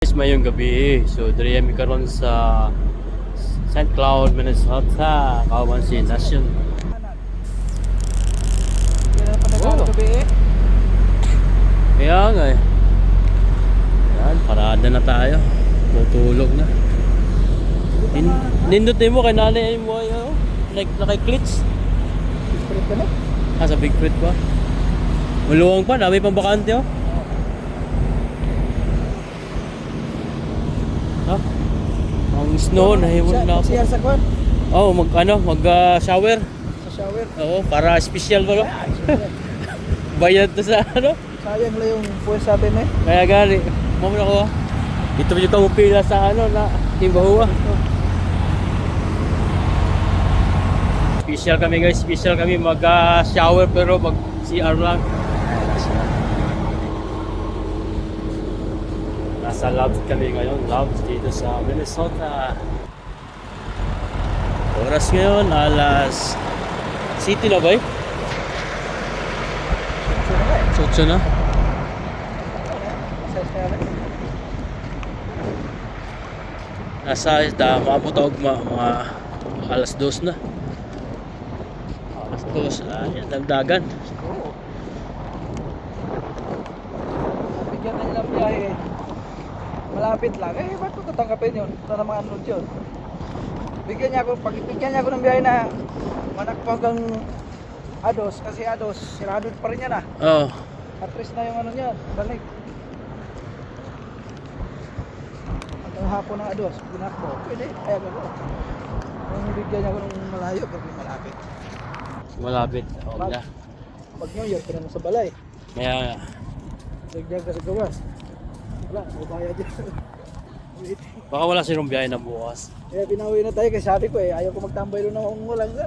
Guys, mayong gabi. So, diri kami karon sa St. Cloud, Minnesota, Kawan si Nation. Oh. Kaya nga eh. Yan, parada na tayo. Tutulog na. Nindutin mo kay nanay mo ayo. Naka-clits. Sa Big Fruit ba? Maluwang pa, dami pang bakante oh. Ha? Ang snow na himon na ako. Siya sa kwan? Oh, mag-shower. Sa shower? Oo, para special ba no? Bayad to sa ano? Sayang lang yung puwes sabi mo eh. Kaya gani, mamon ako. Dito yung kamupila sa ano na Timbahuwa. Special kami guys, special kami mag-shower pero mag-CR lang. Nasa Loves kami ngayon, Loves dito sa Minnesota. Oras ngayon, alas City na ba eh? Sotso na? Nasa maabot ako mga alas 2 na. Alas 2, yan dagdagan. Bigyan na nilang biyahe. Malapit lang. Eh, ba't ko tatanggapin yun? Ito na mga unload yun. Bigyan niya ako ng biyahe na manakpo hanggang Ados. Kasi Ados, sirado pa rin yan ah. Oo. Atris na yung ano niya, balik. Hanggang hapon ng Ados, ginakbo. Pwede, ayaw ko. Kung bigyan niya ako ng malayo, kasi malapit. Malapit. Oo na. Pag New Year, pinanong sa balay. Kaya Nagdiyan ka sa gawas. Wala, may bayad dyan. baka wala sinong biyahe na bukas. Kaya pinawi na tayo kasi sabi ko eh, ayaw ko magtambay doon ng walang ano.